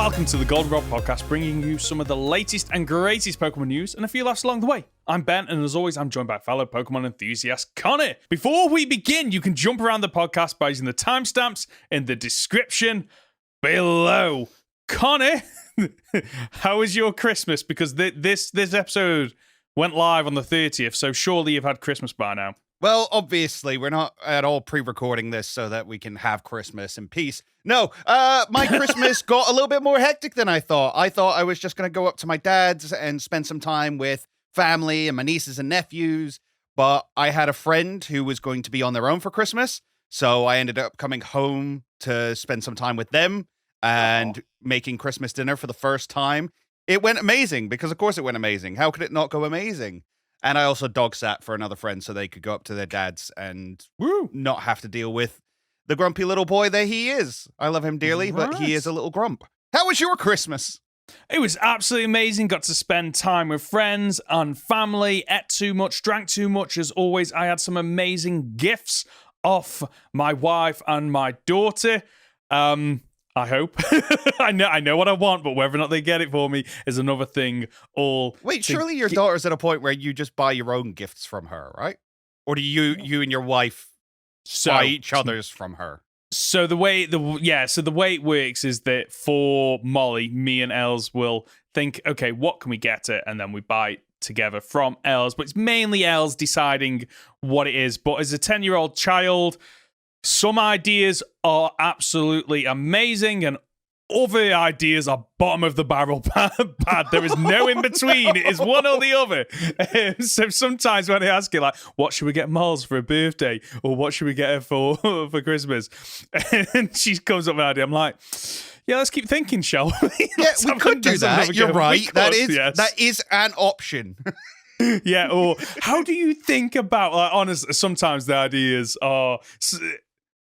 Welcome to the Goldenrod Podcast, bringing you some of the latest and greatest Pokemon news and a few laughs along the way. I'm Ben, and as always, I'm joined by fellow Pokemon enthusiast Conor. Before we begin, you can jump around the podcast by using the timestamps in the description below. Conor, how was your Christmas? Because this episode went live on the 30th, so surely you've had Christmas by now. Well, obviously, we're not at all pre-recording this so that we can have Christmas in peace. No, my Christmas got a little bit more hectic than I thought. I thought I was just going to go up to my dad's and spend some time with family and my nieces and nephews, but I had a friend who was going to be on their own for Christmas, so I ended up coming home to spend some time with them and making Christmas dinner for the first time. It went amazing, because of course it went amazing. How could it not go amazing? And I also dog sat for another friend so they could go up to their dads and not have to deal with the grumpy little boy that he is. I love him dearly, but he is a little grump. How was your Christmas? It was absolutely amazing. Got to spend time with friends and family. Ate too much, drank too much. As always, I had some amazing gifts off my wife and my daughter. I hope. I know what I want, but whether or not they get it for me is another thing. Wait, surely your daughter's at a point where you just buy your own gifts from her, right? Or do you and your wife buy each other's from her? So the way it works is that for Molly, me and Els will think, okay, what can we get her? And then we buy it together from Els. But it's mainly Els deciding what it is. But as a 10-year-old child, some ideas are absolutely amazing, and other ideas are bottom of the barrel bad. There is no in between. It is one or the other. So sometimes when I ask her, like, what should we get Miles for a birthday, or what should we get her for Christmas, and she comes up with an idea, I'm like, yeah, let's keep thinking, shall we? Yeah, we could do that. You're right. That is an option. Yeah, or how do you think about, like, honestly, sometimes the ideas are,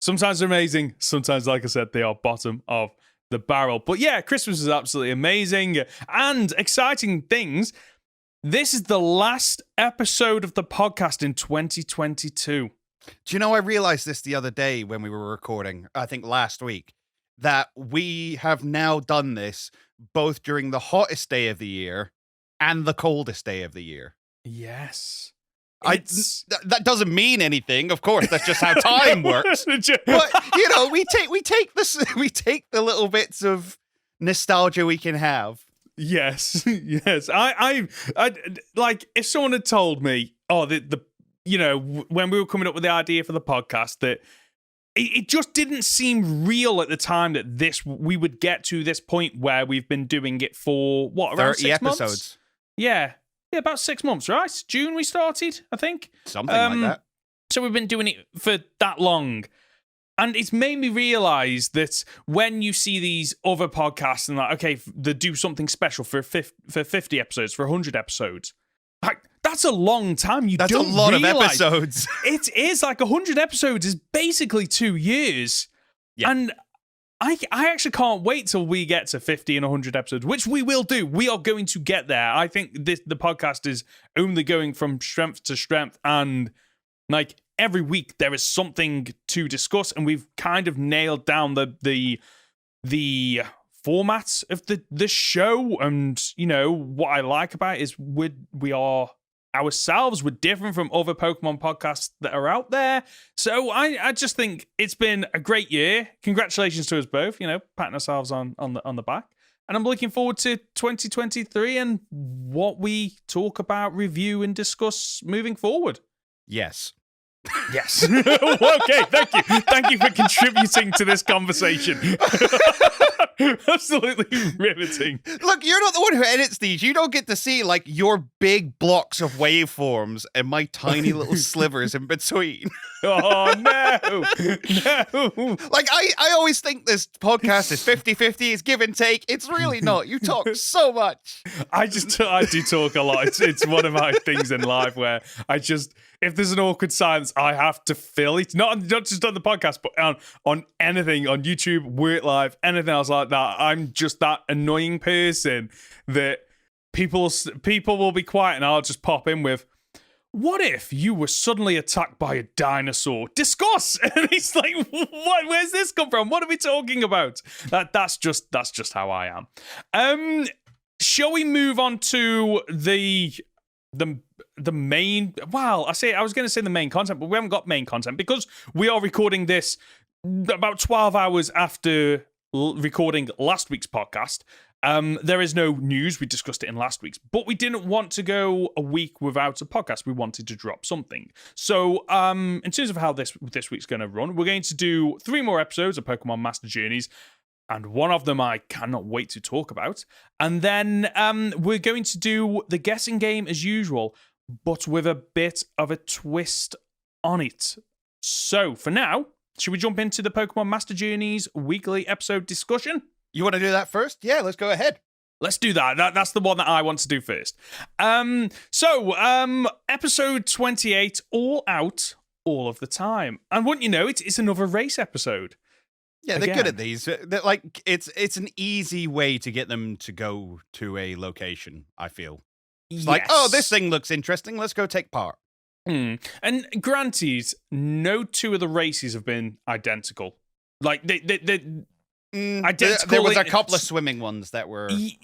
sometimes they're amazing, sometimes, like I said, they are bottom of the barrel. But yeah, Christmas is absolutely amazing and exciting things. This is the last episode of the podcast in 2022. Do you know, I realized this the other day when we were recording, I think last week, that we have now done this both during the hottest day of the year and the coldest day of the year. Yes. That doesn't mean anything, of course. That's just how time works. But you know, we take the little bits of nostalgia we can have. Yes, yes. I like, if someone had told me, when we were coming up with the idea for the podcast, that it just didn't seem real at the time that we would get to this point where we've been doing it for around 30 6 episodes. Months? Yeah. Yeah, about 6 months, right? June we started, I think. Something like that. So we've been doing it for that long. And it's made me realize that when you see these other podcasts and like, okay, they do something special for 50 episodes, for 100 episodes, like, that's a long time. That's a lot of episodes. It is, like, 100 episodes is basically 2 years. Yeah. And I actually can't wait till we get to 50 and 100 episodes, which we will do. We are going to get there. I think the podcast is only going from strength to strength, and like every week there is something to discuss, and we've kind of nailed down the format of the show. And you know what I like about it is we are ourselves. We're different from other Pokemon podcasts that are out there. So I just think it's been a great year. Congratulations to us both, patting ourselves on the back. And I'm looking forward to 2023 and what we talk about, review, and discuss moving forward. Yes. Yes. Okay, thank you. Thank you for contributing to this conversation. Absolutely riveting. Look, you're not the one who edits these. You don't get to see, like, your big blocks of waveforms and my tiny little slivers in between. Oh, no. No. Like, I always think this podcast is 50-50. It's give and take. It's really not. You talk so much. I do talk a lot. It's one of my things in life where if there's an awkward silence, I have to fill it. Not just on the podcast, but on anything, on YouTube, work life, anything else like that. I'm just that annoying person that people will be quiet and I'll just pop in with, what if you were suddenly attacked by a dinosaur? Discuss. And he's like, what? Where's this come from? What are we talking about? That's just how I am. Shall we move on to the main? Well, I was going to say the main content, but we haven't got main content because we are recording this about 12 hours after recording last week's podcast. There is no news. We discussed it in last week's, but we didn't want to go a week without a podcast. We wanted to drop something. So, in terms of how this week's going to run, we're going to do 3 more episodes of Pokemon Master Journeys, and one of them I cannot wait to talk about. And then we're going to do the guessing game as usual, but with a bit of a twist on it. So, for now, should we jump into the Pokemon Master Journeys weekly episode discussion? You want to do that first? Yeah, let's go ahead. Let's do that. That's the one that I want to do first. Episode 28, all out, all of the time. And wouldn't you know, it's another race episode. Yeah, they're good at these. They're like it's an easy way to get them to go to a location, I feel. It's like, oh, this thing looks interesting. Let's go take part. And granted, no 2 of the races have been identical. Like, they identical. There was a couple of swimming ones that were very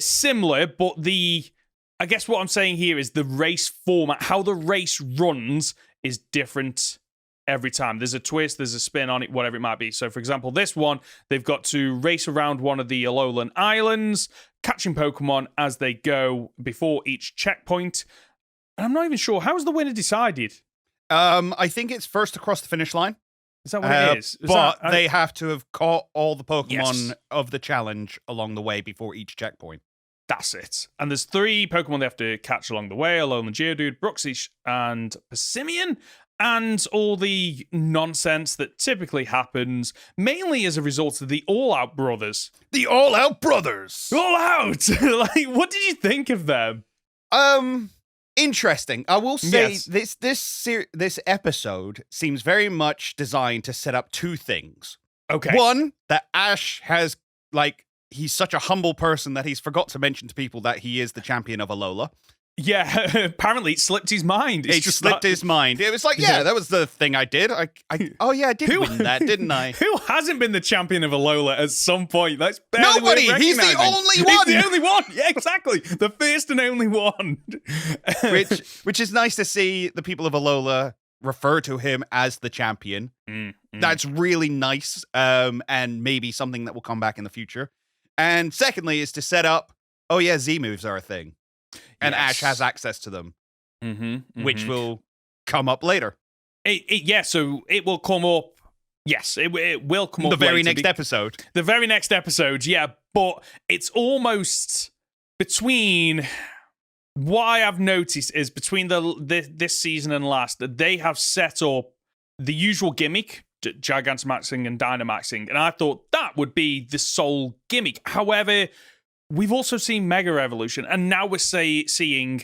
similar. But I guess what I'm saying here is the race format, how the race runs is different every time. There's a twist, there's a spin on it, whatever it might be. So, for example, this one, they've got to race around one of the Alolan Islands, catching Pokemon as they go before each checkpoint. And I'm not even sure, how is the winner decided? I think it's first across the finish line. Is that what it is? They have to have caught all the Pokemon of the challenge along the way before each checkpoint. That's it. And there's 3 Pokemon they have to catch along the way: Alolan Geodude, Bruxish, and Persimmon. And all the nonsense that typically happens, mainly as a result of the All Out Brothers. The All Out Brothers! All Out! Like, what did you think of them? Interesting. I will say this episode seems very much designed to set up 2 things. Okay. One, that Ash has, like, he's such a humble person that he's forgot to mention to people that he is the champion of Alola. Yeah, apparently it slipped his mind. It just slipped his mind. It was like, that was the thing I did. I did win that, didn't I? Who hasn't been the champion of Alola at some point? That's nobody. He's the only one. He's the only one. Yeah, exactly. The first and only one. which is nice to see the people of Alola refer to him as the champion. That's really nice, and maybe something that will come back in the future. And secondly, is to set up, Z moves are a thing. And Ash has access to them, which will come up later. So it will come up. Yes, it will come up the very next episode. The very next episode, yeah. But it's almost between what I have noticed is between this season and last, that they have set up the usual gimmick, Gigantamaxing and Dynamaxing, and I thought that would be the sole gimmick. However, we've also seen Mega Evolution, and now we're seeing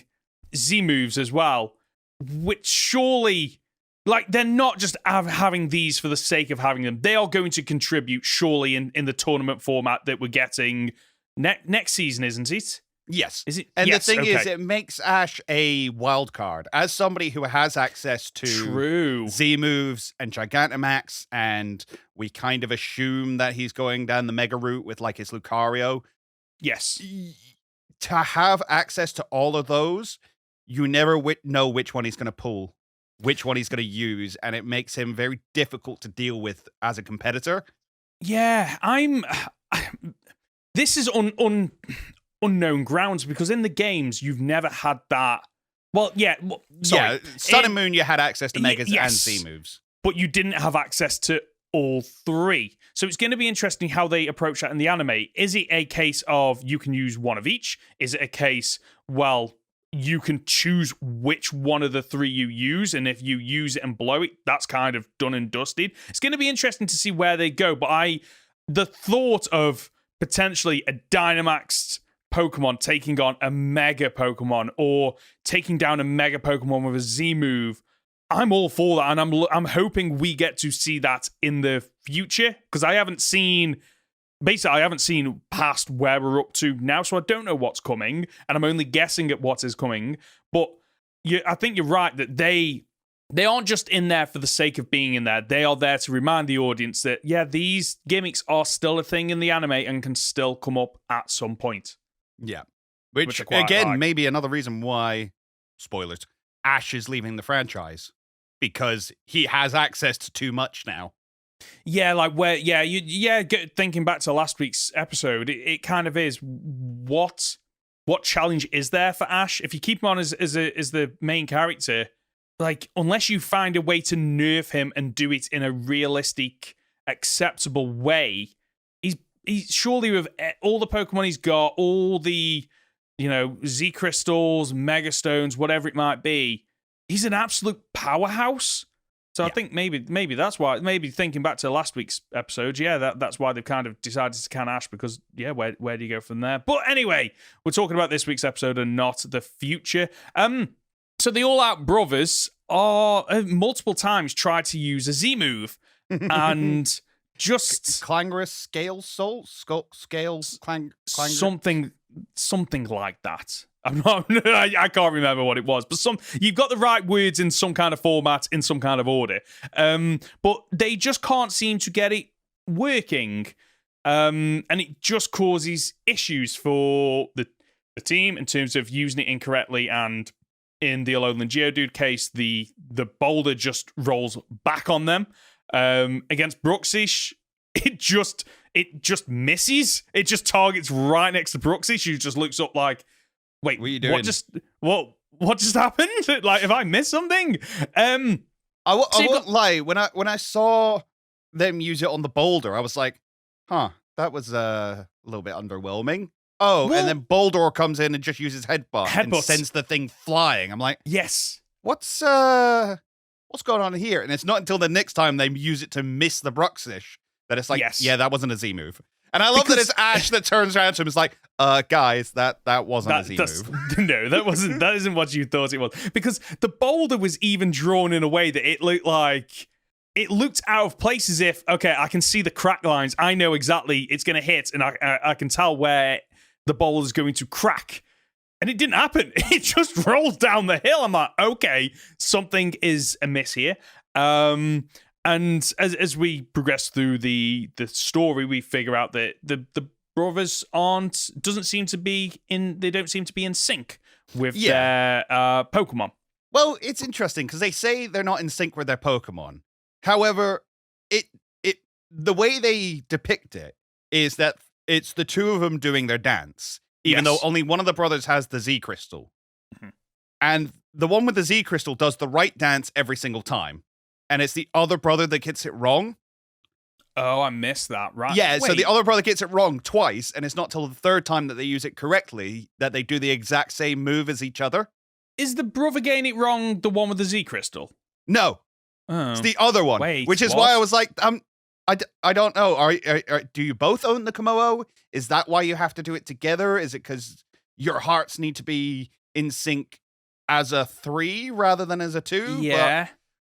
Z moves as well, which surely, like, they're not just having these for the sake of having them. They are going to contribute, surely, in the tournament format that we're getting next season, isn't it? Yes. Is it? And yes, the thing is, it makes Ash a wild card. As somebody who has access to Z moves and Gigantamax, and we kind of assume that he's going down the Mega route with, like, his Lucario. Yes. To have access to all of those, you never know which one he's going to pull, which one he's going to use, and it makes him very difficult to deal with as a competitor. Yeah, this is unknown grounds, because in the games, you've never had that. Well, yeah. Sorry. Yeah, Sun and Moon, you had access to Megas and Z moves. But you didn't have access to all 3. So it's going to be interesting how they approach that in the anime. Is it a case of you can use one of each? Is it a case, well, you can choose which one of the 3 you use, and if you use it and blow it, that's kind of done and dusted. It's going to be interesting to see where they go, but the thought of potentially a Dynamaxed Pokemon taking on a Mega Pokemon, or taking down a Mega Pokemon with a Z move, I'm all for that, and I'm hoping we get to see that in the future, because I haven't seen past where we're up to now, so I don't know what's coming, and I'm only guessing at what is coming. But I think you're right that they aren't just in there for the sake of being in there. They are there to remind the audience that, yeah, these gimmicks are still a thing in the anime and can still come up at some point. Yeah. Which again, maybe another reason why, spoilers, Ash is leaving the franchise. Because he has access to too much now. Yeah, like thinking back to last week's episode, it kind of is, what challenge is there for Ash? If you keep him on as the main character, like, unless you find a way to nerf him and do it in a realistic, acceptable way, he's surely, with all the Pokemon he's got, all the, Z crystals, Mega Stones, whatever it might be, he's an absolute powerhouse. So I think maybe that's why. Maybe thinking back to last week's episode, that's why they've kind of decided to can Ash, because where do you go from there? But anyway, we're talking about this week's episode and not the future. So the All Out Brothers are multiple times tried to use a Z move and just Clangorous Scale Soul Scales Clang something like that. I can't remember what it was, but you've got the right words in some kind of format, in some kind of order. But they just can't seem to get it working. And it just causes issues for the team in terms of using it incorrectly. And in the Alolan Geodude case, the boulder just rolls back on them. Against Bruxish, it just misses. It just targets right next to Bruxish, who just looks up like, wait, what are you doing? What just happened? Like, have I missed something? I won't lie. When I saw them use it on the boulder, I was like, that was a little bit underwhelming. Oh, and then Boulder comes in and just uses headbutt and sends the thing flying. I'm like, yes. What's going on here? And it's not until the next time they use it to miss the Bruxish that it's like, yeah, that wasn't a Z move. And I love that it's Ash that turns around to him and is like, guys, that wasn't a Z move. No, that isn't what you thought it was. Because the boulder was even drawn in a way that it looked out of place, as if, okay, I can see the crack lines. I know exactly it's going to hit, and I can tell where the boulder is going to crack. And it didn't happen. It just rolled down the hill. I'm like, okay, something is amiss here. And as we progress through the story, we figure out that the brothers don't seem to be in sync with their Pokemon. Well, it's interesting because they say they're not in sync with their Pokemon. However, the way they depict it is that it's the two of them doing their dance, even though only one of the brothers has the Z Crystal. Mm-hmm. And the one with the Z Crystal does the right dance every single time. And it's the other brother that gets it wrong. Oh, I missed that. Right. Yeah, so the other brother gets it wrong twice, and it's not till the third time that they use it correctly that they do the exact same move as each other. Is the brother getting it wrong the one with the Z Crystal? No. Oh. It's the other one. Wait, which is why I was like, I don't know. Do you both own the Komodo? Is that why you have to do it together? Is it because your hearts need to be in sync as a 3 rather than as a 2? Yeah.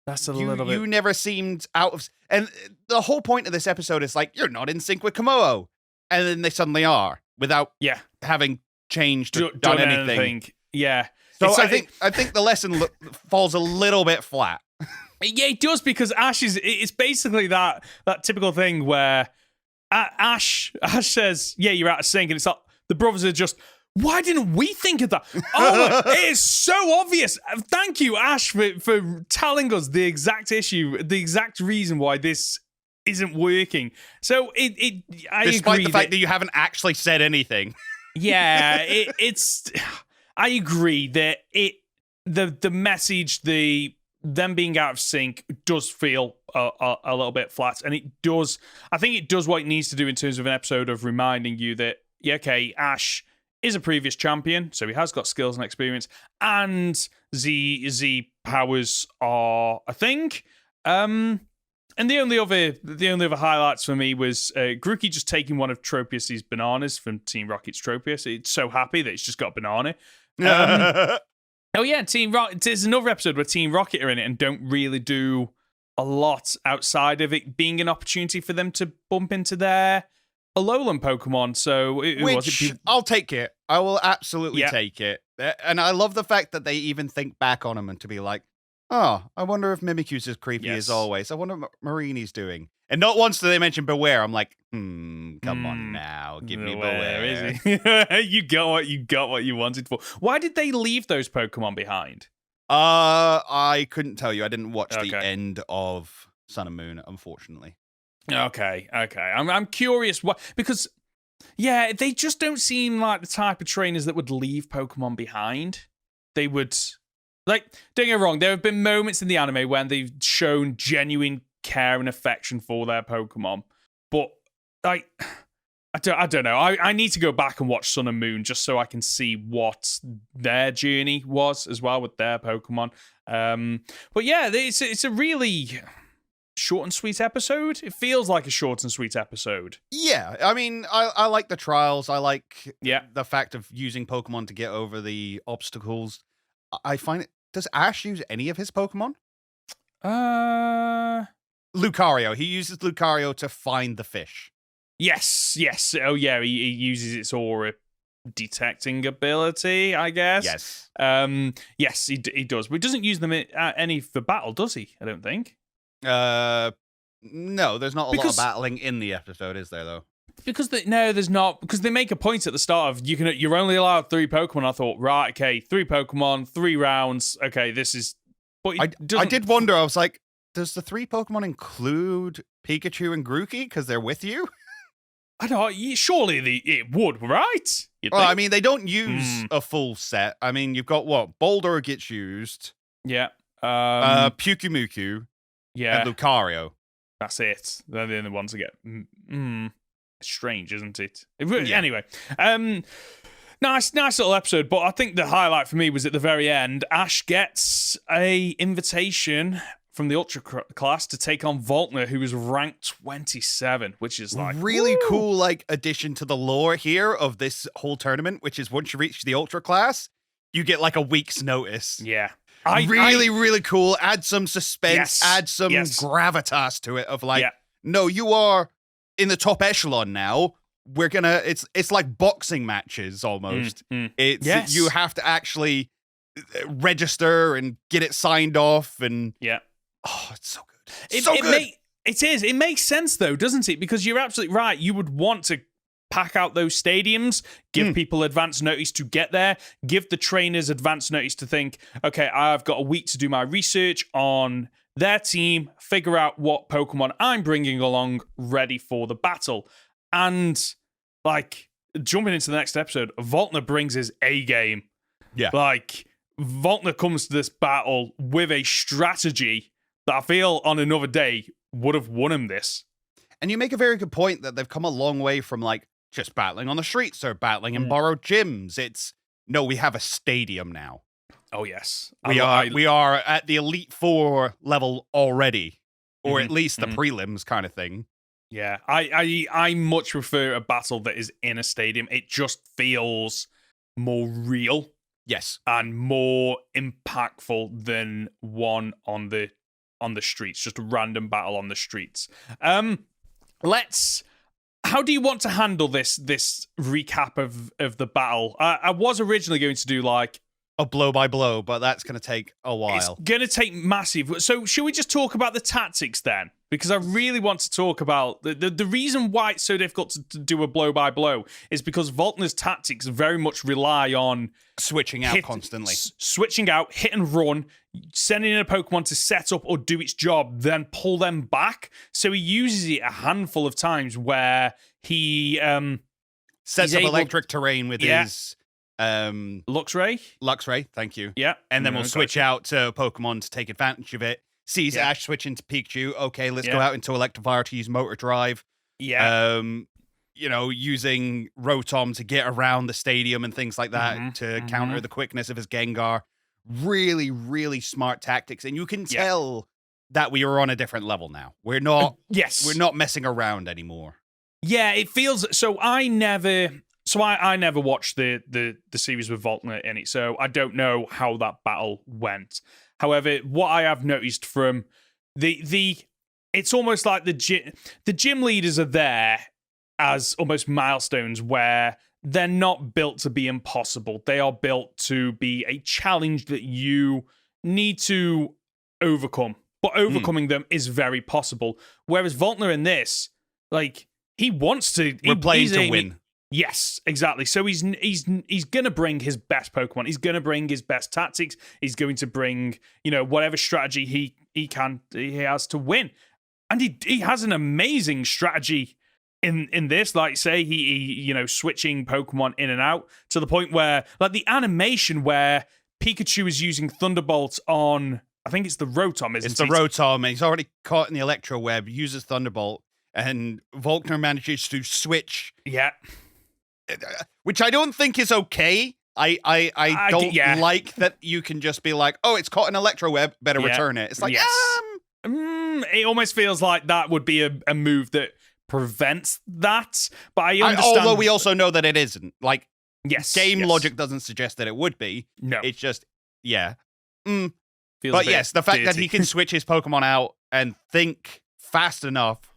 That's a little bit. You never seemed out of. And the whole point of this episode is like, you're not in sync with Komodo. And then they suddenly are without having changed or done anything. Yeah. So I think the lesson falls a little bit flat. Yeah, it does, because Ash it's basically that typical thing where Ash says, yeah, you're out of sync. And it's like, the brothers are just, why didn't we think of that? Oh, it is so obvious. Thank you, Ash, for telling us the exact issue, the exact reason why this isn't working. So I Despite agree the fact that you haven't actually said anything. Yeah, it's. I agree that the message, them being out of sync does feel a little bit flat, and I think it does what it needs to do in terms of an episode of reminding you that, yeah, okay, Ash is a previous champion, so he has got skills and experience, and Z powers are a thing. And the only other highlights for me was Grookey just taking one of Tropius's bananas from Team Rocket's Tropius. It's so happy that it's just got a banana. Oh yeah, there's another episode where Team Rocket are in it and don't really do a lot outside of it being an opportunity for them to bump into their Alolan Pokemon. So I'll take it. I will absolutely take it. And I love the fact that they even think back on him and to be like, oh, I wonder if Mimikyu's as creepy as always. I wonder what Marini's doing. And not once do they mention Beware. I'm like, come on now. Give me Beware. Is he? You got what you wanted for. Why did they leave those Pokemon behind? I couldn't tell you. I didn't watch the end of Sun and Moon, unfortunately. Okay. I'm curious why, because they just don't seem like the type of trainers that would leave Pokemon behind. They would, like, don't get me wrong, there have been moments in the anime when they've shown genuine care and affection for their Pokemon, but like, I don't know. I need to go back and watch Sun and Moon just so I can see what their journey was as well with their Pokemon. But yeah, it's a really short and sweet episode. It feels like a short and sweet episode. Yeah, I mean, I like the trials. I like the fact of using Pokemon to get over the obstacles. I find it. Does Ash use any of his Pokemon? Lucario. He uses Lucario to find the fish. Yes. Oh, yeah, he uses its aura detecting ability, I guess. Yes. Yes, he does. But he doesn't use them any for battle, does he? I don't think. No, there's not a lot of battling in the episode, is there, though? There's not. Because they make a point at the start of you're only allowed 3 Pokemon. I thought, right, okay, 3 Pokemon, 3 rounds. Okay, this is... But I did wonder, I was like, does the 3 Pokemon include Pikachu and Grookey because they're with you? I don't know. Surely it would, right? I mean, they don't use a full set. I mean, you've got what? Boulder gets used. Yeah. Pyukumuku. Yeah. And Lucario. That's it. They're the only ones that get... Strange, isn't it? Anyway. Nice little episode, but I think the highlight for me was at the very end. Ash gets a invitation from the Ultra class to take on Voltner, who is ranked 27, which is like really cool, like addition to the lore here of this whole tournament, which is once you reach the Ultra class, you get like a week's notice. Yeah. Really cool. Add some suspense, add some gravitas to it of like, no, you are in the top echelon now. We're gonna, it's like boxing matches almost. You have to actually register and get it signed off and it's so good. It makes sense though, doesn't it? Because you're absolutely right. You would want to pack out those stadiums, give people advance notice to get there, give the trainers advance notice to think, okay, I've got a week to do my research on their team, figure out what Pokemon I'm bringing along ready for the battle. And, like, jumping into the next episode, Voltner brings his A game. Yeah. Like, Voltner comes to this battle with a strategy that I feel on another day would have won him this. And you make a very good point that they've come a long way from, like, just battling on the streets or battling in borrowed gyms. We have a stadium now. Oh, yes. We are at the Elite Four level already, or at least the prelims kind of thing. Yeah, I much prefer a battle that is in a stadium. It just feels more real. Yes. And more impactful than one on the streets, just a random battle on the streets. How do you want to handle this recap of the battle? I was originally going to do like a blow by blow, but that's going to take a while. It's going to take massive. So should we just talk about the tactics then? Because I really want to talk about the reason why it's so difficult to do a blow by blow is because Voltner's tactics very much rely on switching out constantly. Switching out, hit and run, sending in a Pokemon to set up or do its job, then pull them back. So he uses it a handful of times where he sets up electric terrain with his Luxray, thank you. Yeah. And then we'll switch out to Pokemon to take advantage of it. Sees Ash switch into Pikachu. Okay, let's go out into Electivire to use Motor Drive. Yeah. Using Rotom to get around the stadium and things like that to counter the quickness of his Gengar. Really, really smart tactics. And you can tell that we are on a different level now. We're not we're not messing around anymore. Yeah, it feels so I never watched the series with Voltner in it, so I don't know how that battle went. However, what I have noticed from it's almost like the gym leaders are there as almost milestones where they're not built to be impossible. They are built to be a challenge that you need to overcome. But overcoming them is very possible. Whereas Volkner in this, like, he wants to... We're playing to win. Yes, exactly. So he's going to bring his best Pokemon. He's going to bring his best tactics. He's going to bring, whatever strategy he has to win. And he has an amazing strategy in this. Like, say, he switching Pokemon in and out to the point where, like, the animation where Pikachu is using Thunderbolt on... I think it's the Rotom, isn't it? It's the Rotom. He's already caught in the Electro Web, uses Thunderbolt, and Volkner manages to switch. Yeah. Which I don't think is okay. I don't like that you can just be like, oh, it's caught in Electro Web, better return it. It's like, it almost feels like that would be a move that prevents that. But I understand. Although we also know that it isn't. Like, game yes. logic doesn't suggest that it would be. No. It's just, Feels but yes, the fact that he can switch his Pokemon out and think fast enough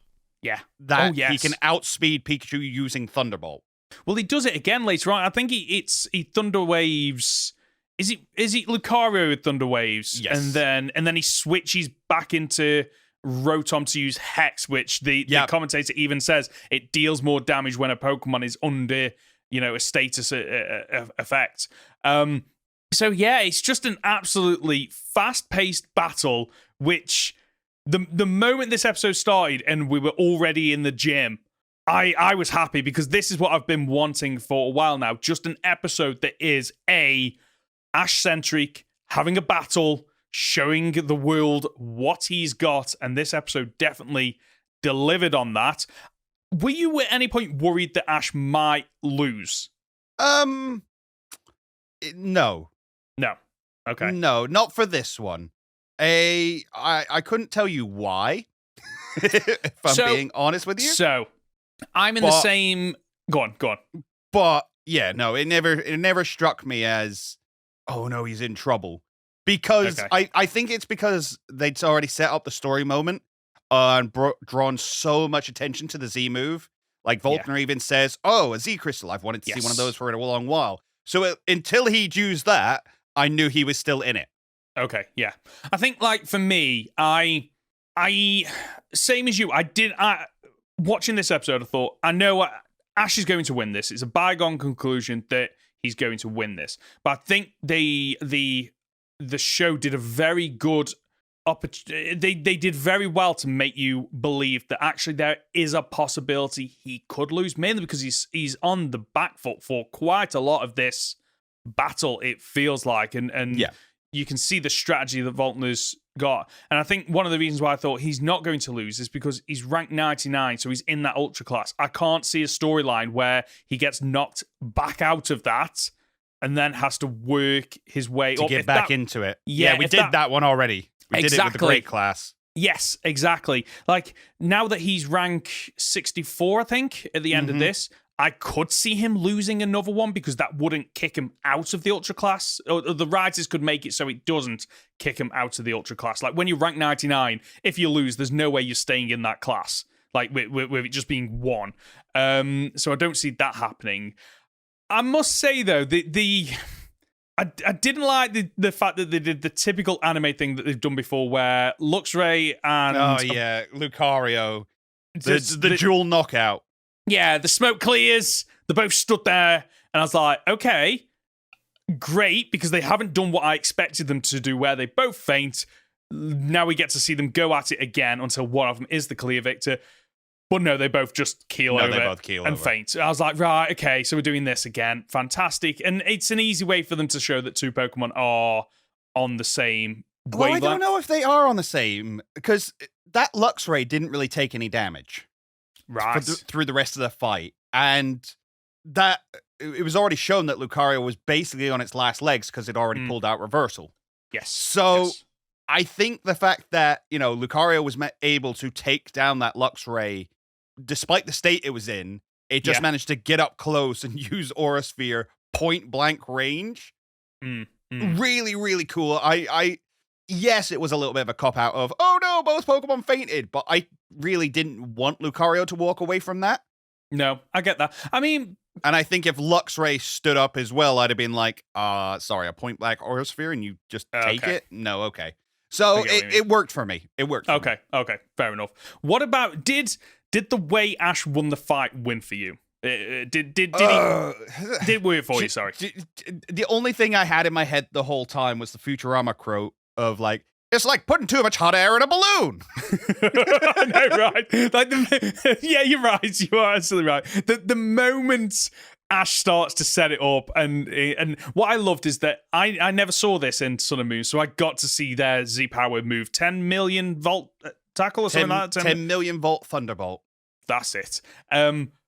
that he can outspeed Pikachu using Thunderbolt. Well, he does it again later on. I think he Thunder Waves. Is it Lucario with Thunder Waves? Yes. And then he switches back into Rotom to use Hex, which the commentator even says it deals more damage when a Pokemon is under, a status effect. So yeah, it's just an absolutely fast-paced battle, which the moment this episode started and we were already in the gym, I was happy because this is what I've been wanting for a while now. Just an episode that is Ash-centric, having a battle, showing the world what he's got, and this episode definitely delivered on that. Were you at any point worried that Ash might lose? No. No. Okay. No, not for this one. I couldn't tell you why, if I'm being honest with you. So, I'm in the same... Go on. But, yeah, no, it never struck me as, oh, no, he's in trouble. Because I think it's because they'd already set up the story moment and drawn so much attention to the Z move. Like, Volkner even says, oh, a Z Crystal. I've wanted to see one of those for a long while. So until he'd used that, I knew he was still in it. Okay, yeah. I think, like, for me, I same as you, watching this episode, I thought, I know Ash is going to win this. It's a bygone conclusion that he's going to win this. But I think the show did a very good they did very well to make you believe that actually there is a possibility he could lose, mainly because he's on the back foot for quite a lot of this battle, it feels like, and you can see the strategy that Volkner's got. And I think one of the reasons why I thought he's not going to lose is because he's ranked 99, so he's in that ultra class. I can't see a storyline where he gets knocked back out of that and then has to work his way to up. Get back into it. Yeah, we did that one already. We did it with the great class. Yes, exactly. Like, now that he's rank 64, I think, at the end of this, I could see him losing another one because that wouldn't kick him out of the ultra class. Or the writers could make it so it doesn't kick him out of the ultra class. Like, when you rank 99, if you lose, there's no way you're staying in that class. Like, with it just being one. So I don't see that happening. I must say, though, I didn't like the fact that they did the typical anime thing that they've done before where Luxray and... Oh, yeah, Lucario. The dual knockout. Yeah, the smoke clears. They both stood there, and I was like, okay, great, because they haven't done what I expected them to do, where they both faint. Now we get to see them go at it again until one of them is the clear victor. But no, they both just keel over and faint. I was like, right, okay, so we're doing this again. Fantastic. And it's an easy way for them to show that two Pokemon are on the same wavelength. Well, I don't know if they are on the same, because that Luxray didn't really take any damage. Right. Through the rest of the fight. And that it was already shown that Lucario was basically on its last legs because it already pulled out Reversal. Yes. So I think the fact that, Lucario was able to take down that Luxray, despite the state it was in, it just managed to get up close and use Aura Sphere point blank range. Really, really cool. Yes, it was a little bit of a cop-out of, oh no, both Pokemon fainted, but I really didn't want Lucario to walk away from that. No, I get that. I mean, And I think if Luxray stood up as well, I'd have been like, sorry, a point black Aura Sphere and you just take Okay. it? No, okay. So it worked for me. It worked for me. Okay, fair enough. What about, did the way Ash won the fight win for you? Did it work for you, sorry? The only thing I had in my head the whole time was the Futurama quote of like, it's like putting too much hot air in a balloon. No, right? Like, yeah, you're right. You are absolutely right. The moment Ash starts to set it up, and what I loved is that I never saw this in Sun and Moon, so I got to see their Z power move 10 million volt tackle or something like that. 10 million volt thunderbolt. That's it.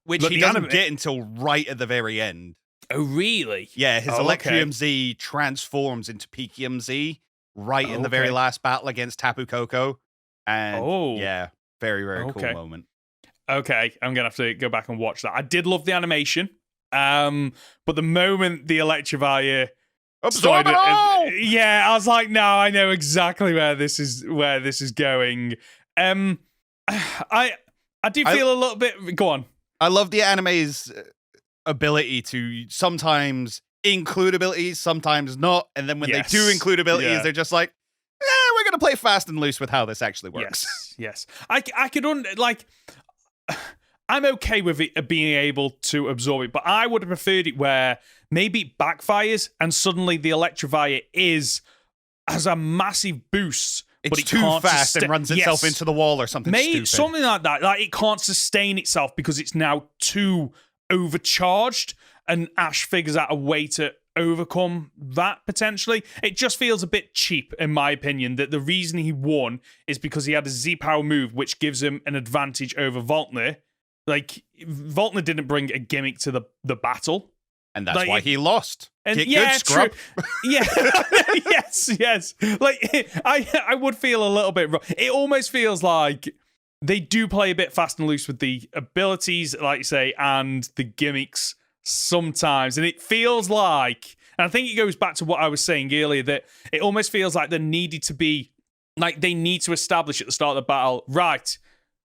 Which look, he doesn't get until right at the very end. Oh, really? Yeah, his Electrium okay. Z transforms into Pekium Z right in the very last battle against Tapu Koko. And yeah, very, very cool moment. Okay, I'm going to have to go back and watch that. I did love the animation, but the moment the Electivire absorb it all! Yeah, I was like, no, I know exactly where this is going. I do feel a little bit... Go on. I love the anime's ability to sometimes include abilities, sometimes not. And then when they do include abilities, they're just like, we're going to play fast and loose with how this actually works. Yes. I could, I'm okay with it being able to absorb it, but I would have preferred it where maybe it backfires and suddenly the Electivire has a massive boost. It's too fast and runs itself into the wall or something stupid. Something like that. Like, it can't sustain itself because it's now too overcharged, and Ash figures out a way to overcome that, potentially. It just feels a bit cheap, in my opinion, that the reason he won is because he had a Z-Power move, which gives him an advantage over Voltner. Like, Voltner didn't bring a gimmick to the battle. And that's why he lost. And Get good, scrub. Yeah, yes. Like, I would feel a little bit wrong. It almost feels like they do play a bit fast and loose with the abilities, like you say, and the gimmicks sometimes. And it feels like, and I think it goes back to what I was saying earlier, that it almost feels like there needed to be, like, they need to establish at the start of the battle, right,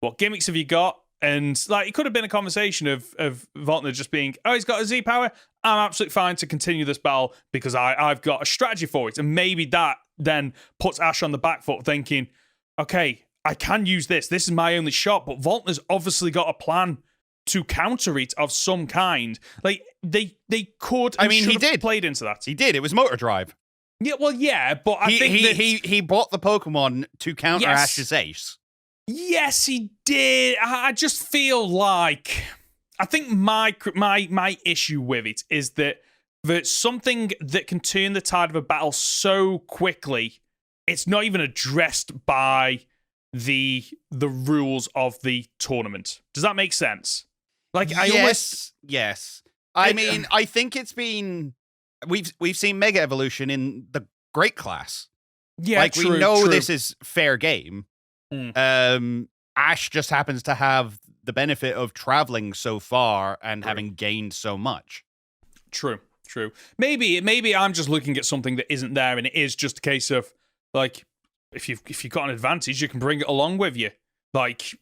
what gimmicks have you got? And, like, it could have been a conversation of Voltner just being, oh, he's got a Z power. I'm absolutely fine to continue this battle because I've got a strategy for it. And maybe that then puts Ash on the back foot thinking, okay, I can use this. This is my only shot. But Voltner's obviously got a plan to counter it of some kind. Like, they could. I mean, he did. Played into that. He did. It was Motor Drive. Yeah, well, yeah. But I think he bought the Pokemon to counter Ash's ace. Yes, he did. I just feel like, I think my issue with it is that there's something that can turn the tide of a battle so quickly, it's not even addressed by the rules of the tournament. Does that make sense? Like, yes. I mean, I think it's been we've seen Mega Evolution in the Great Class. Yeah, like we know this is fair game. Ash just happens to have the benefit of traveling so far and having gained so much. True. Maybe I'm just looking at something that isn't there, and it is just a case of, like, if you've got an advantage, you can bring it along with you. Like,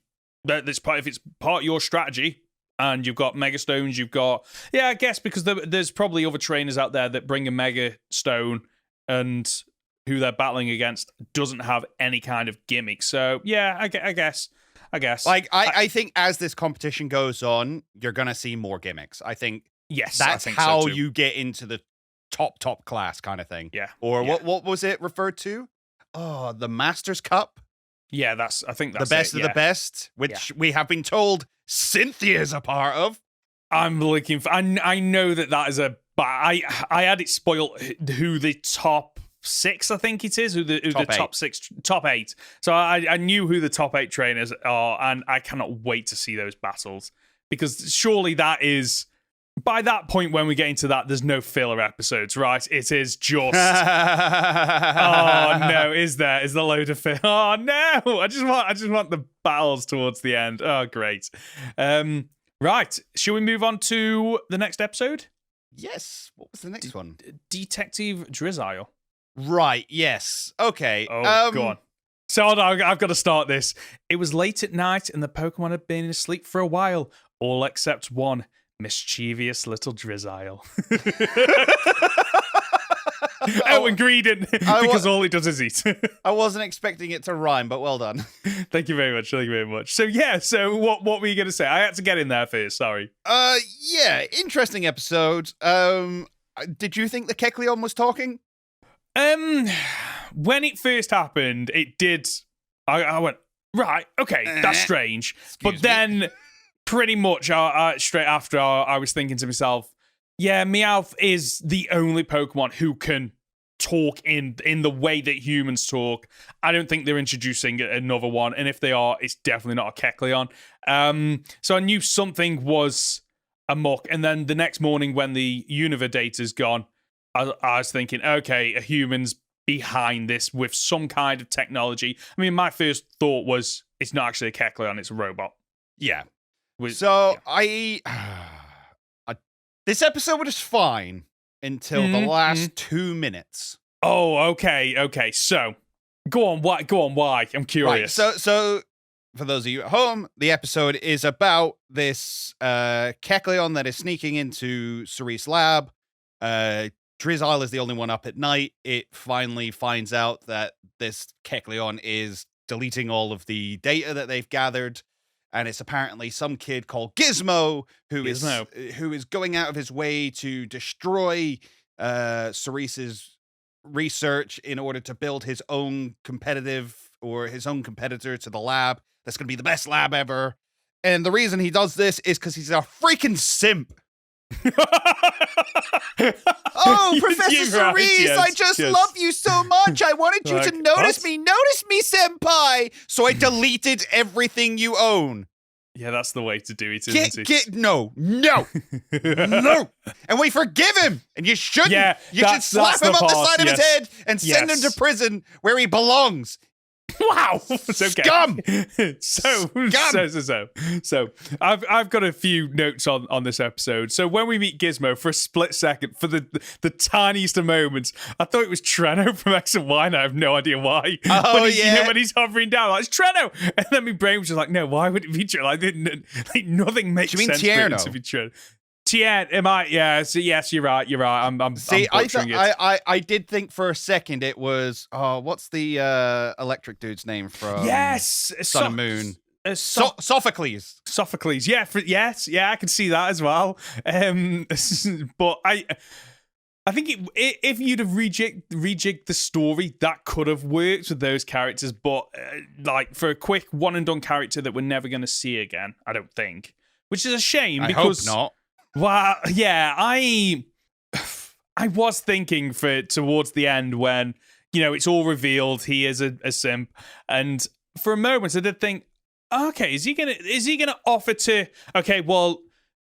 if it's part of your strategy, and you've got Mega Stones, I guess because there's probably other trainers out there that bring a Mega Stone and who they're battling against doesn't have any kind of gimmick. So, yeah, I guess. Like, I think as this competition goes on, you're going to see more gimmicks. I think that's how you get into the top class kind of thing. Yeah. Or what was it referred to? Oh, the Masters Cup? Yeah, I think that's the best of the best, which we have been told Cynthia's a part of. I'm looking for... I know that is a... But I had it spoiled who the top 6, I think it is, who the top 8. So I knew who the top 8 trainers are, and I cannot wait to see those battles, because surely that is, by that point when we get into that, there's no filler episodes, right? It is just oh no, is there a load of filler? Oh no, I just want the battles towards the end. Oh great. Right, shall we move on to the next episode? Yes. What was the next one? Detective Drizzile. Right, yes. Okay. Oh, go on. So hold on, I've got to start this. It was late at night and the Pokemon had been asleep for a while, all except one. Mischievous little Drizzile. Oh, and greedy, because all it does is eat. I wasn't expecting it to rhyme, but well done. Thank you very much. Thank you very much. So yeah, so what were you going to say? I had to get in there first, sorry. Yeah, interesting episode. Did you think the Kecleon was talking? When it first happened, it did. I went, right, okay, that's strange. But then, pretty much straight after, I was thinking to myself, yeah, Meowth is the only Pokemon who can talk in the way that humans talk. I don't think they're introducing another one, and if they are, it's definitely not a Kecleon. So I knew something was amok, and then the next morning when the Unova data's gone, I was thinking, okay, a human's behind this with some kind of technology. I mean, my first thought was, it's not actually a Kecleon, it's a robot. Yeah. Yeah. This episode was fine until the last 2 minutes. Oh, okay. So, go on. Why? I'm curious. Right, so for those of you at home, the episode is about this Kecleon that is sneaking into Cerise lab. Drizzile is the only one up at night. It finally finds out that this Kecleon is deleting all of the data that they've gathered. And it's apparently some kid called Gizmo who is going out of his way to destroy Cerise's research in order to build his own competitor to the lab. That's going to be the best lab ever. And the reason he does this is because he's a freaking simp. Oh, Professor Cerise, yes, I just love you so much. I wanted you to notice me. Notice me, senpai. So I deleted everything you own. Yeah, that's the way to do it, isn't it? No. And we forgive him. And you shouldn't. Yeah, you should slap him up the side of his head and send him to prison where he belongs. Wow, it's okay. Scum. So I've got a few notes on this episode. So when we meet Gizmo for a split second, for the tiniest of moments, I thought it was Treno from X and Y, and I have no idea why. Oh, when he's hovering down, like, it's Treno, and then my brain was just like, no, why would it be Treno? Like nothing makes sense for it to be Treno. Tien, am I? Yeah. So yes, you're right. I'm. See, I'm I did think for a second it was. Oh, what's the electric dude's name from? Yes, Sun and Moon. Sophocles. Sophocles. Yeah. Yes. Yeah. I can see that as well. But I think if you'd have rejigged the story, that could have worked with those characters. But like for a quick one and done character that we're never going to see again, I don't think. Which is a shame because. I hope not. Well, yeah, I was thinking for towards the end when, it's all revealed he is a simp, and for a moment I did think, okay, is he gonna offer to, okay, well,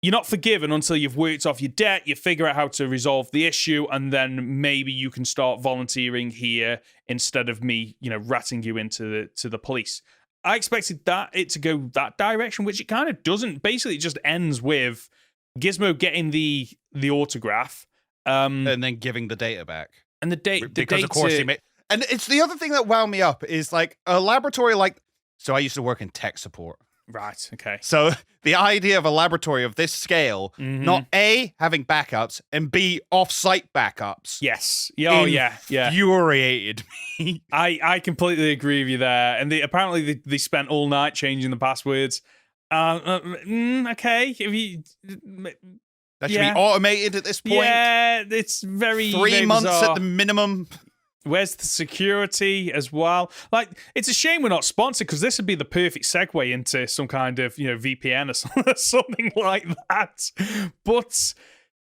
you're not forgiven until you've worked off your debt, you figure out how to resolve the issue, and then maybe you can start volunteering here instead of me, ratting you into the police. I expected it to go that direction, which it kind of doesn't. Basically, it just ends with Gizmo getting the autograph, and then giving the data back, and the data because of course he made. And it's the other thing that wound me up is like a laboratory like. So I used to work in tech support. Right. Okay. So the idea of a laboratory of this scale, not A, having backups, and B, off-site backups. Yes. Oh yeah. Infuriated me. I completely agree with you there. And apparently they spent all night changing the passwords. Okay. That should be automated at this point. Yeah, it's very 3 months bizarre. at the minimum. Where's the security as well? Like, it's a shame we're not sponsored because this would be the perfect segue into some kind of, VPN or something like that. But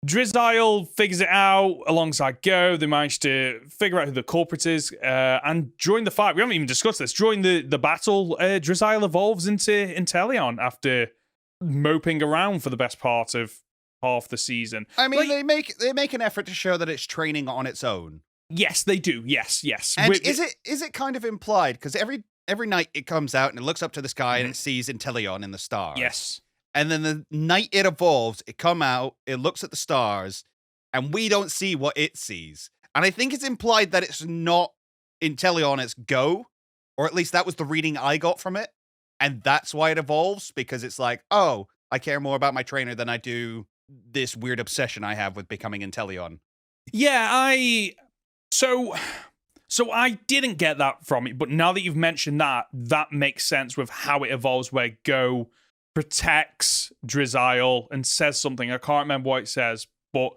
Drizzile figures it out alongside Go. They manage to figure out who the culprit is. And during the fight, we haven't even discussed this. During the battle, Drizzile evolves into Inteleon after moping around for the best part of half the season. I mean, they make an effort to show that it's training on its own. Yes, they do. Yes. And is it kind of implied? Because every night it comes out and it looks up to the sky and it sees Inteleon in the stars. Yes. And then the night it evolves, it come out, it looks at the stars, and we don't see what it sees. And I think it's implied that it's not Inteleon, it's Go, or at least that was the reading I got from it. And that's why it evolves, because it's like, oh, I care more about my trainer than I do this weird obsession I have with becoming Inteleon. Yeah, so I didn't get that from it, but now that you've mentioned that, that makes sense with how it evolves, where Go protects Drizzile and says something. I can't remember what it says, but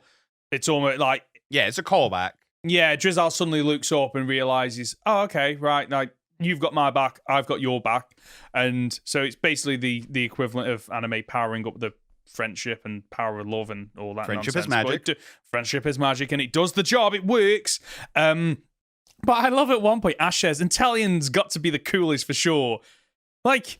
it's almost like... Yeah, it's a callback. Yeah, Drizzile suddenly looks up and realizes, oh, okay, right, like, you've got my back, I've got your back. And so it's basically the equivalent of anime powering up the friendship and power of love and all that Friendship nonsense. is magic. Friendship is magic, and it does the job, it works. But I love at one point, Ash says, Inteleon's got to be the coolest for sure. Like,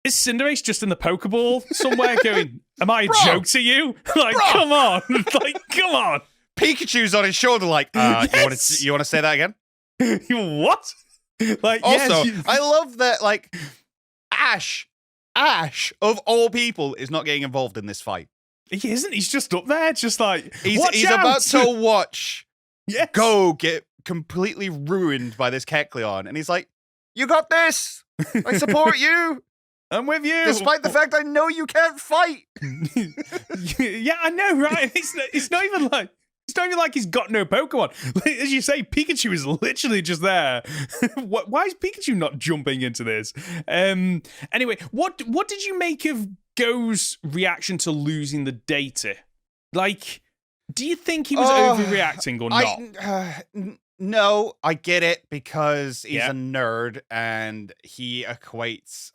is Cinderace just in the Pokeball somewhere going, am I a joke to you? Like, come on. Like, come on. Pikachu's on his shoulder like, Yes! you want to say that again? What? Like, Also, yes, I love that, like, Ash, of all people, is not getting involved in this fight. he isn't. He's just up there, just like, He's out. about to watch Yes. Go get completely ruined by this Kecleon. And he's like, you got this. I support you. I'm with you. Despite the fact I know you can't fight. Yeah, I know, right? It's not even like he's got no Pokemon. As you say, Pikachu is literally just there. Why is Pikachu not jumping into this? Anyway, what did you make of Go's reaction to losing the data? Like, do you think he was overreacting or not? No, I get it, because he's Yeah. a nerd and he equates...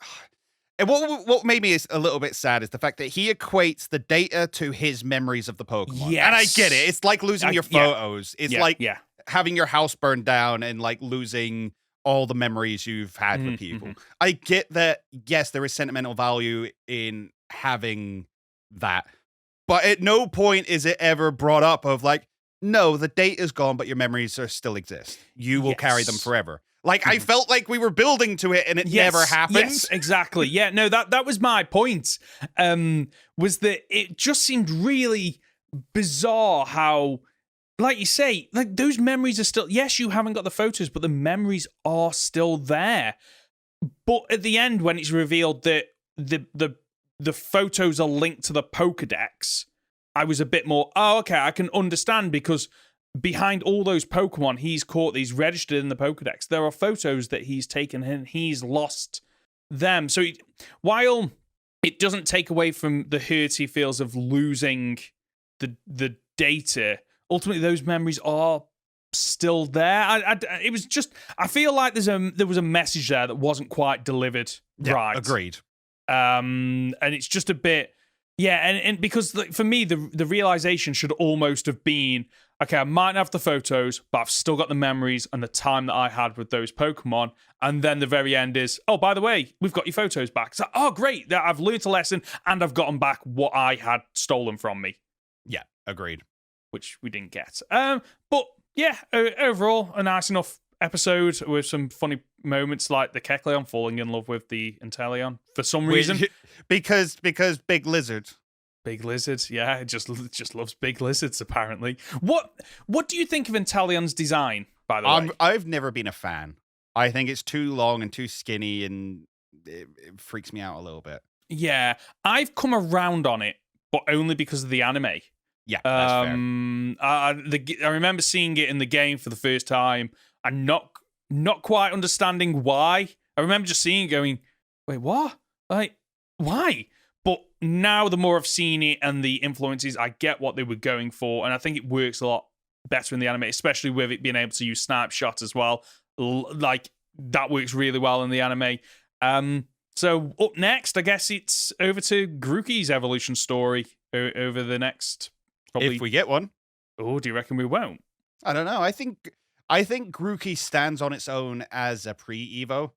And what made me a little bit sad is the fact that he equates the data to his memories of the Pokemon. Yes. And I get it. It's like losing your photos. It's like having your house burned down and like losing all the memories you've had with people. I get that, yes, there is sentimental value in having that. But at no point is it ever brought up of like, no, the data's gone, but your memories still exist. You will carry them forever. Like, I felt like we were building to it and it never happened. Yes, exactly. Yeah, no, that was my point. Was that it just seemed really bizarre how, like you say, like those memories are still, yes, you haven't got the photos, but the memories are still there. But at the end, when it's revealed that the photos are linked to the Pokedex, I was a bit more, oh, okay, I can understand, because behind all those Pokemon he's caught, he's registered in the Pokedex, there are photos that he's taken and he's lost them. So while it doesn't take away from the hurt he feels of losing the data, ultimately those memories are still there. It was just, I feel like there was a message there that wasn't quite delivered right. Agreed. And it's just a bit, and because like, for me, the realization should almost have been, okay, I might not have the photos, but I've still got the memories and the time that I had with those Pokemon. And then the very end is, oh, by the way, we've got your photos back. So, oh, great, I've learned a lesson and I've gotten back what I had stolen from me. Yeah, agreed. Which we didn't get. But yeah, overall, a nice enough episode with some funny moments like the Kecleon falling in love with the Inteleon for some reason. Because big lizard. Big lizards, yeah, it just loves big lizards, apparently. What do you think of Inteleon's design, by the way? I've never been a fan. I think it's too long and too skinny, and it freaks me out a little bit. Yeah, I've come around on it, but only because of the anime. Yeah, that's fair. I remember seeing it in the game for the first time and not quite understanding why. I remember just seeing it going, wait, what? Like, why? But now the more I've seen it and the influences, I get what they were going for, and I think it works a lot better in the anime, especially with it being able to use snipe shot as well. Like, that works really well in the anime. So up next, I guess it's over to Grookey's evolution story over the next... Probably, if we get one. Oh, do you reckon we won't? I don't know. I think Grookey stands on its own as a pre-Evo.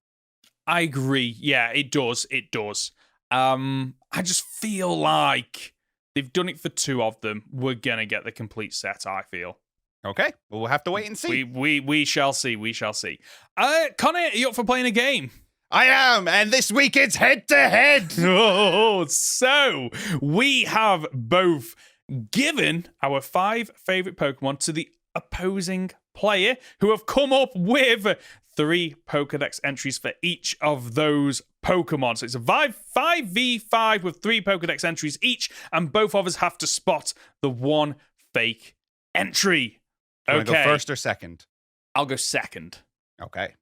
I agree. Yeah, it does. It does. I just feel like they've done it for two of them. We're gonna get the complete set, I feel. Okay, well, we'll have to wait and see. We shall see. We shall see. Connor, are you up for playing a game? I am, and this week it's head-to-head. Oh, so we have both given our 5 favorite Pokemon to the opposing player who have come up with 3 Pokedex entries for each of those Pokemon. So it's a 5v5 with 3 Pokedex entries each, and both of us have to spot the one fake entry. Okay. Go first or second? I'll go second. Okay.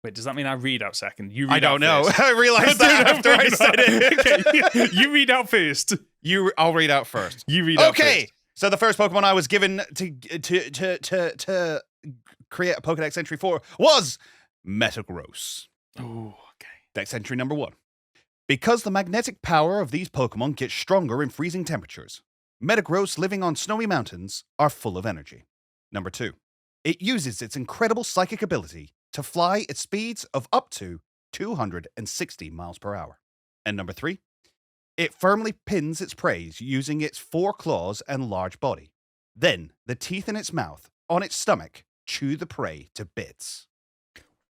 Wait, does that mean I read out second? You read I don't out know. First. I realized that after I said it. Okay. You read out first. I'll read out first. You read out first. Okay. So the first Pokemon I was given to create a Pokedex entry for was Metagross. Oh, okay. Dex entry number 1. Because the magnetic power of these Pokemon gets stronger in freezing temperatures, Metagross living on snowy mountains are full of energy. Number 2. It uses its incredible psychic ability to fly at speeds of up to 260 miles per hour. And number 3. It firmly pins its prey using its 4 claws and large body. Then, the teeth in its mouth, on its stomach, chew the prey to bits.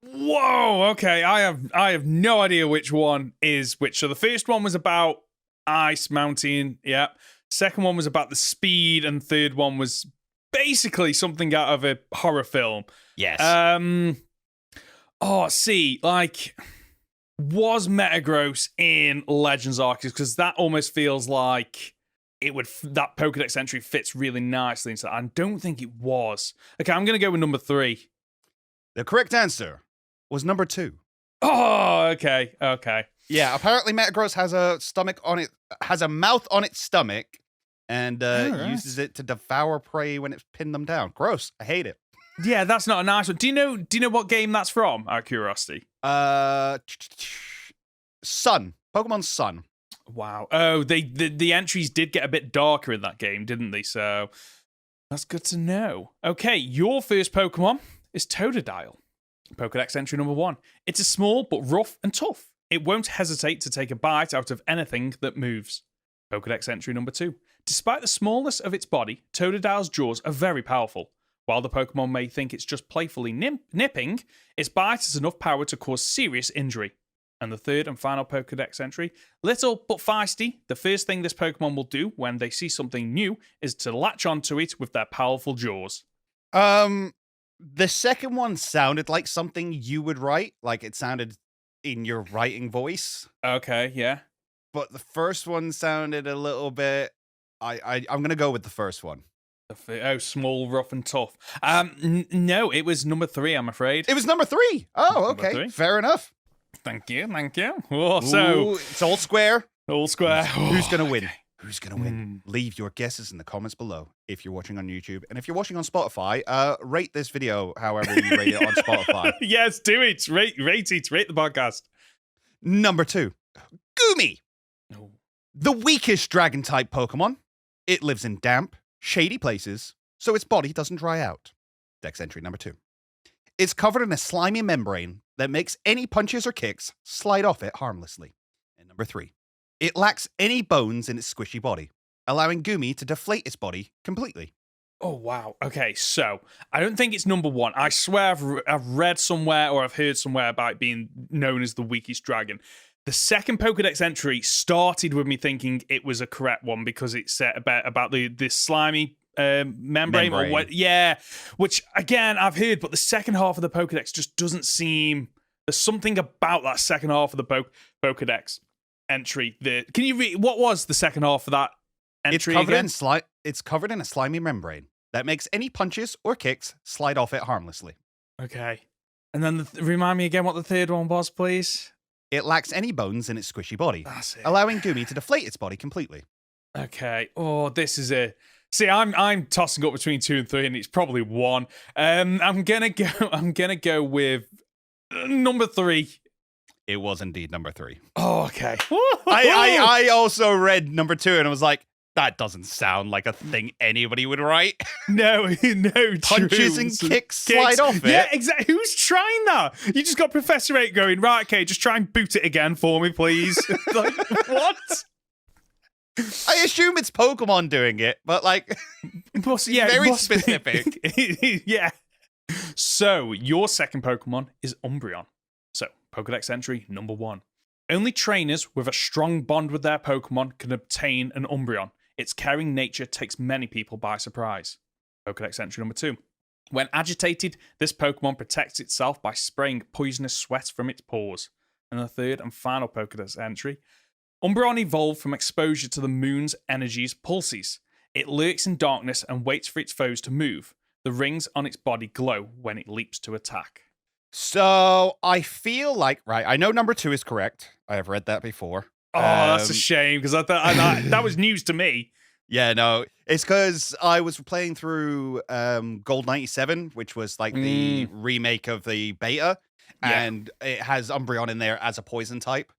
Whoa, okay. I have no idea which one is which. So the first one was about ice mountain, yeah. Second one was about the speed, and third one was basically something out of a horror film. Yes. Was Metagross in Legends Arceus? Because that almost feels like that Pokedex entry fits really nicely into that. I don't think it was. Okay, I'm going to go with number 3. The correct answer was number 2. Oh, okay. Yeah, apparently Metagross has a mouth on its stomach, and uses it to devour prey when it's pinned them down. Gross. I hate it. Yeah, that's not a nice one. Do you know what game that's from, out of curiosity? Sun. Pokemon Sun. Wow. Oh, the entries did get a bit darker in that game, didn't they? So that's good to know. Okay, your first Pokemon is Totodile. Pokedex entry number 1. It's a small but rough and tough. It won't hesitate to take a bite out of anything that moves. Pokedex entry number 2. Despite the smallness of its body, Totodile's jaws are very powerful. While the Pokemon may think it's just playfully nipping, its bite has enough power to cause serious injury. And the third and final Pokedex entry, little but feisty, the first thing this Pokemon will do when they see something new is to latch onto it with their powerful jaws. The second one sounded like something you would write, like it sounded in your writing voice. Okay, yeah. But the first one sounded a little bit... I'm going to go with the first one. Small, rough, and tough. No, it was number 3, I'm afraid. It was number 3. Oh, okay. 3. Fair enough. Thank you. Oh, so it's all square. All square. Who's going to win? Who's going to win? Leave your guesses in the comments below if you're watching on YouTube. And if you're watching on Spotify, rate this video however you rate it on Spotify. Yes, do it. Rate it. Rate the podcast. Number 2. Goomy. No. The weakest dragon-type Pokemon. It lives in damp, shady places, so its body doesn't dry out. Dex entry number 2. It's covered in a slimy membrane that makes any punches or kicks slide off it harmlessly. And number 3. It lacks any bones in its squishy body, allowing Goomy to deflate its body completely. Oh, wow. Okay, so I don't think it's number 1. I swear I've read somewhere or I've heard somewhere about it being known as the weakest dragon. The second Pokedex entry started with me thinking it was a correct one because it said about the slimy membrane. Or what? Yeah, which again I've heard, but the second half of the Pokedex just doesn't seem. There's something about that second half of the Pokedex entry. Can you read what was the second half of that entry? It's covered in a slimy membrane that makes any punches or kicks slide off it harmlessly. Okay, and then remind me again what the third one was, please. It lacks any bones in its squishy body, That's it. allowing Goomy to deflate its body completely. Okay. Oh, this is a. See, I'm tossing up between 2 and 3, and it's probably 1. I'm gonna go with number 3. It was indeed number 3. Oh, okay. I also read number 2 and I was like, that doesn't sound like a thing anybody would write. No. Punches and kicks slide off it. Yeah, exactly. Who's trying that? You just got Professor 8 going, right, okay, just try and boot it again for me, please. Like, what? I assume it's Pokemon doing it, but like, very specific. Yeah. So, your second Pokemon is Umbreon. So, Pokedex entry number 1. Only trainers with a strong bond with their Pokemon can obtain an Umbreon. Its caring nature takes many people by surprise. Pokedex entry number 2. When agitated, this Pokemon protects itself by spraying poisonous sweat from its pores. And the third and final Pokedex entry. Umbreon evolved from exposure to the moon's energy's pulses. It lurks in darkness and waits for its foes to move. The rings on its body glow when it leaps to attack. So I feel like, right, I know number 2 is correct. I have read that before. Oh, that's a shame, because I thought that was news to me. Yeah, no, it's because I was playing through Gold 97, which was like the remake of the beta, and it has Umbreon in there as a poison type.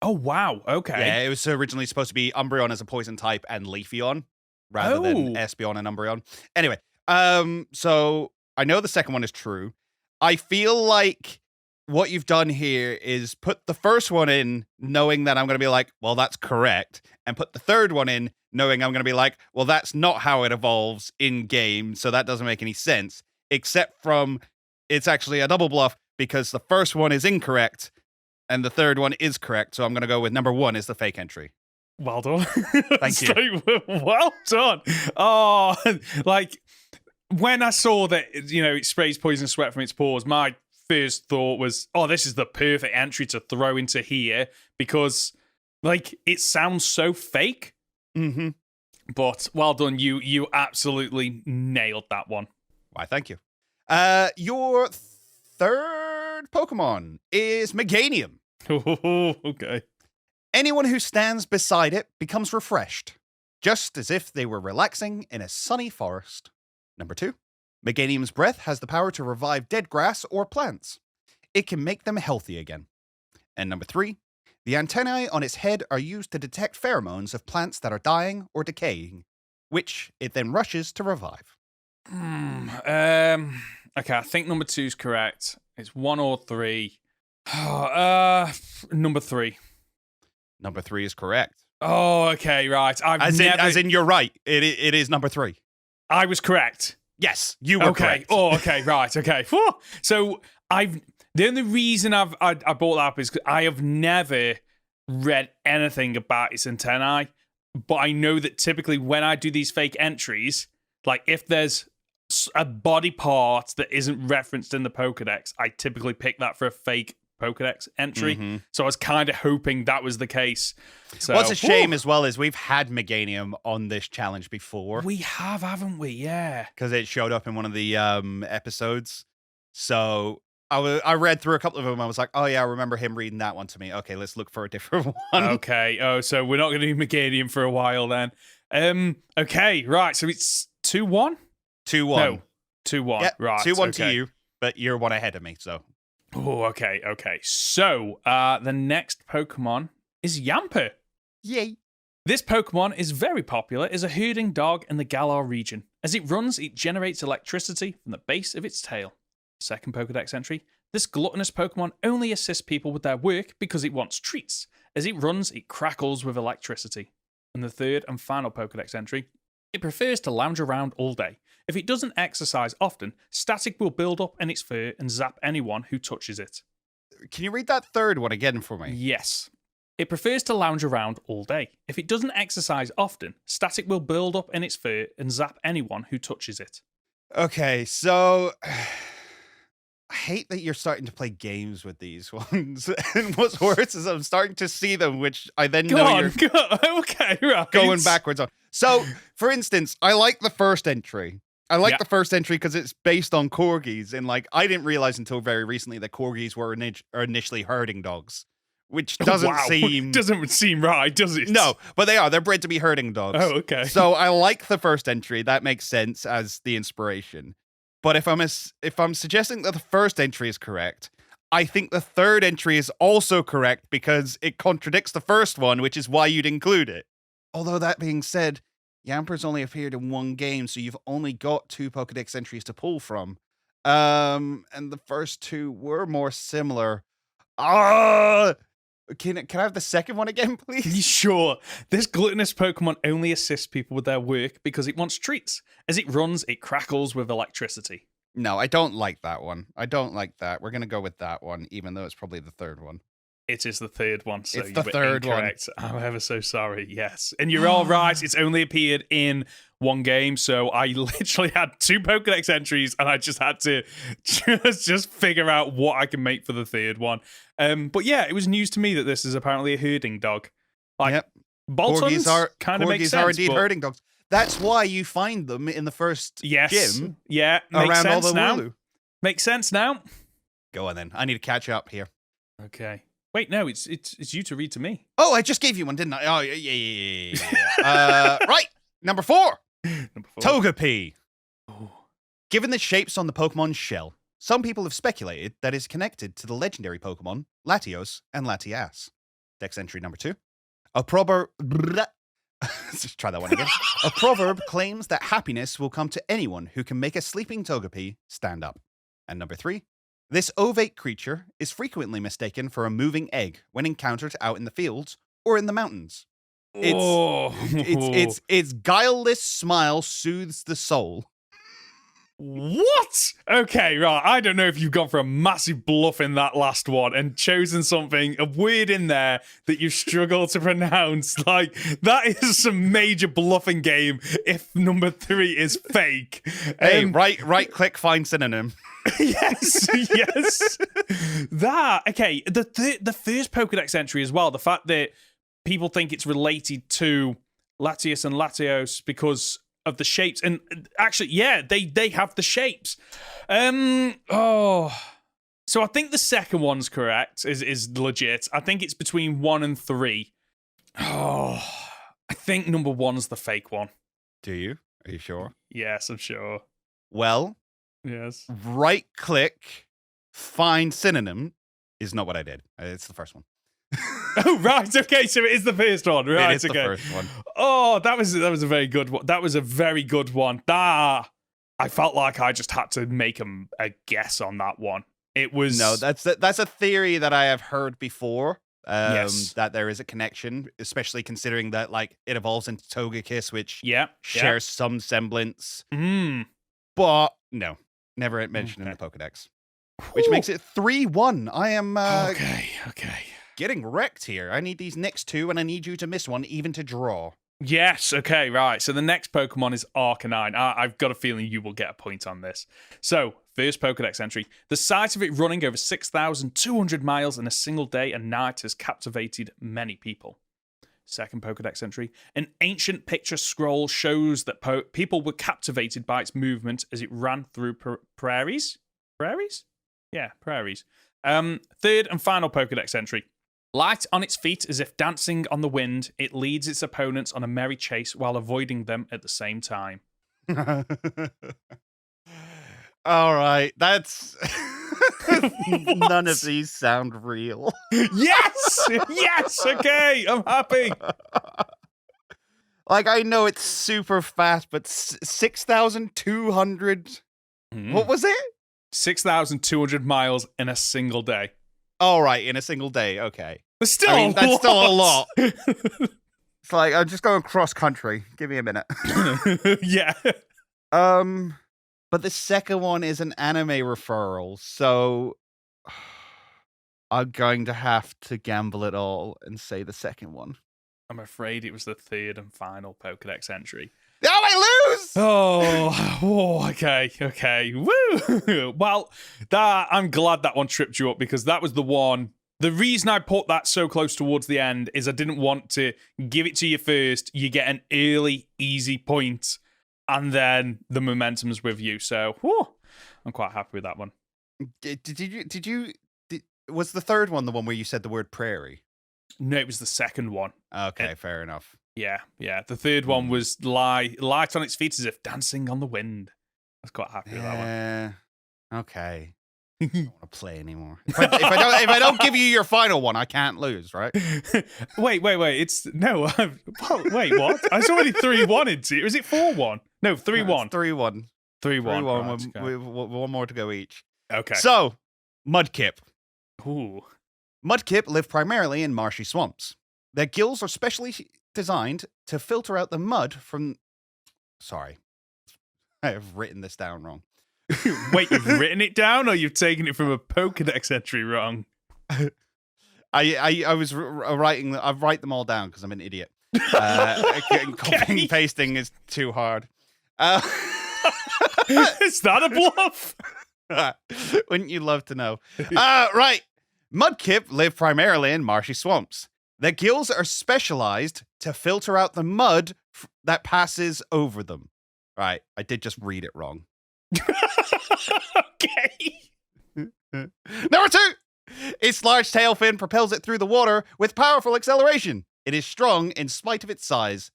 Oh, wow. Okay. Yeah, it was originally supposed to be Umbreon as a poison type and Leafeon rather than Espeon and Umbreon. Anyway, so I know the second one is true. I feel like what you've done here is put the first one in knowing that I'm going to be like, well, that's correct, and put the third one in knowing I'm going to be like, well, that's not how it evolves in game, so that doesn't make any sense, except from it's actually a double bluff because the first one is incorrect and the third one is correct, so I'm going to go with number 1 is the fake entry. Well done. Thank you. Well done. Oh, like, when I saw that, it sprays poison sweat from its pores, my first thought was, oh, this is the perfect entry to throw into here because, like, it sounds so fake. Mm-hmm. But well done. You absolutely nailed that one. Why, thank you. Your third Pokemon is Meganium. Okay. Anyone who stands beside it becomes refreshed, just as if they were relaxing in a sunny forest. Number 2, Meganium's breath has the power to revive dead grass or plants. It can make them healthy again. And number 3, the antennae on its head are used to detect pheromones of plants that are dying or decaying, which it then rushes to revive. Okay, I think number 2 is correct. It's 1 or 3. Number 3. Number 3 is correct. Oh, okay, right. As in, you're right. It is number 3. I was correct. Yes, you were correct. Oh, okay, right, okay. Whew. So the only reason I brought that up is because I have never read anything about its antennae, but I know that typically when I do these fake entries, like if there's a body part that isn't referenced in the Pokedex, I typically pick that for a fake Pokedex entry. Mm-hmm. So I was kind of hoping that was the case. So, what's a shame as well is we've had Meganium on this challenge before. We have, haven't we? Yeah. Because it showed up in one of the episodes. So I read through a couple of them. I was like, oh yeah, I remember him reading that one to me. Okay, let's look for a different one. Okay. Oh, so we're not going to do Meganium for a while then. Okay, right. So it's 2-1? 2-1. No, 2-1. Yep, right. 2-1 to you, but you're one ahead of me, so. Oh, okay. So, the next Pokemon is Yamper. Yay. This Pokemon is very popular as a herding dog in the Galar region. As it runs, it generates electricity from the base of its tail. Second Pokedex entry. This gluttonous Pokemon only assists people with their work because it wants treats. As it runs, it crackles with electricity. And the third and final Pokedex entry. It prefers to lounge around all day. If it doesn't exercise often, static will build up in its fur and zap anyone who touches it. Can you read that third one again for me? Yes. It prefers to lounge around all day. If it doesn't exercise often, static will build up in its fur and zap anyone who touches it. Okay, so I hate that you're starting to play games with these ones. And what's worse is I'm starting to see them, which I then Okay, right. Going backwards on. So, for instance, I like the first entry. I like the first entry because it's based on corgis, and like I didn't realize until very recently that corgis were initially herding dogs, which doesn't seem right, does it? No, but they are. They're bred to be herding dogs. Oh, okay. So I like the first entry. That makes sense as the inspiration. But if I'm suggesting that the first entry is correct, I think the third entry is also correct because it contradicts the first one, which is why you'd include it. Although that being said, Yamper's only appeared in one game, so you've only got 2 Pokedex entries to pull from. And the first 2 were more similar. Can I have the second one again, please? Sure. This gluttonous Pokemon only assists people with their work because it wants treats. As it runs, it crackles with electricity. No, I don't like that one. I don't like that. We're going to go with that one, even though it's probably the third one. It is the third one, so It's you the were third one. incorrect. I'm ever so sorry. Yes, and you're all right. It's only appeared in one game, so I literally had 2 Pokedex entries, and I just had to just figure out what I can make for the third one. But yeah, it was news to me that this is apparently a herding dog. Like, Yep. Boltons kind of makes sense. Corgis are indeed herding dogs. That's why you find them in the first gym. Yeah, makes around all sense the now. Wooloo. Makes sense now. Go on then. I need to catch up here. Okay. Wait, no, it's you to read to me. Oh, I just gave you one, didn't I? Oh, yeah. Right. Number 4. Number 4. Togepi. Oh. Given the shapes on the Pokemon's shell, some people have speculated that it's connected to the legendary Pokemon Latios and Latias. Dex entry number 2. A proverb. Let's try that one again. A proverb claims that happiness will come to anyone who can make a sleeping Togepi stand up. And number 3. This ovate creature is frequently mistaken for a moving egg when encountered out in the fields or in the mountains. Its guileless smile soothes the soul. What? Okay, right. I don't know if you've gone for a massive bluff in that last one and chosen something, a word in there that you struggle to pronounce. Like, that is some major bluffing game if number 3 is fake. Hey, right click, find synonym. Yes. Okay, the first Pokedex entry as well, the fact that people think it's related to Latios and Latios because of the shapes, and actually, yeah, they have the shapes. So I think the second one's correct, is legit. I think it's between 1 and 3. I think number 1's the fake one. Do you? Are you sure? Yes, I'm sure. Well, yes. Right click, find synonym is not what I did. It's the first one. Oh, right. Okay, so it is the first one. Right, it is okay. the first one. Oh, that was a very good one. That was a very good one. I felt like I just had to make a guess on that one. It was that's a theory that I have heard before. Yes. That there is a connection, especially considering that like it evolves into Togekiss, which shares some semblance. But no, never mentioned in the Pokedex, which makes it 3-1. I am okay. Getting wrecked here. I need these next 2, and I need you to miss one even to draw. Yes, okay, right. So the next Pokemon is Arcanine. I've got a feeling you will get a point on this. So, first Pokedex entry. The sight of it running over 6,200 miles in a single day and night has captivated many people. Second Pokedex entry. An ancient picture scroll shows that people were captivated by its movement as it ran through prairies? Prairies? Yeah, prairies. Third and final Pokedex entry. Light on its feet as if dancing on the wind, it leads its opponents on a merry chase while avoiding them at the same time. All right, that's... None of these sound real. Yes! Yes, okay, I'm happy. Like, I know it's super fast, but 6,200... What was it? 6,200 miles in a single day. All right, in a single day, okay. That's still a lot. It's like, I'm just going cross country. Give me a minute. Yeah. But the second one is an anime referral, so I'm going to have to gamble it all and say the second one. I'm afraid it was the third and final Pokedex entry. Oh, I lose! Oh, okay. Woo! Well, I'm glad that one tripped you up because that was the one. The reason I put that so close towards the end is I didn't want to give it to you first. You get an early, easy point, and then the momentum's with you. So, I'm quite happy with that one. Was the third one the one where you said the word prairie? No, it was the second one. Okay, fair enough. Yeah. The third one was light on its feet as if dancing on the wind. I was quite happy with that one. Okay. I don't want to play anymore. If I don't give you your final one, I can't lose, right? Wait. Wait, what? I was already 3-1 into it. Was it 4-1? No, 3-1. 3-1. 3-1. Right, one more to go each. Okay. So, Mudkip. Ooh. Mudkip live primarily in marshy swamps. Their gills are specially designed to filter out the mud from... Sorry. I have written this down wrong. Wait, you've written it down or you've taken it from a Pokedex entry wrong? I was writing. I write them all down because I'm an idiot. Copying and pasting is too hard. Is that a bluff? Wouldn't you love to know? Right. Mudkip live primarily in marshy swamps. Their gills are specialized to filter out the mud that passes over them. Right. I did just read it wrong. Okay. Number 2. Its large tail fin propels it through the water with powerful acceleration. It is strong in spite of its size.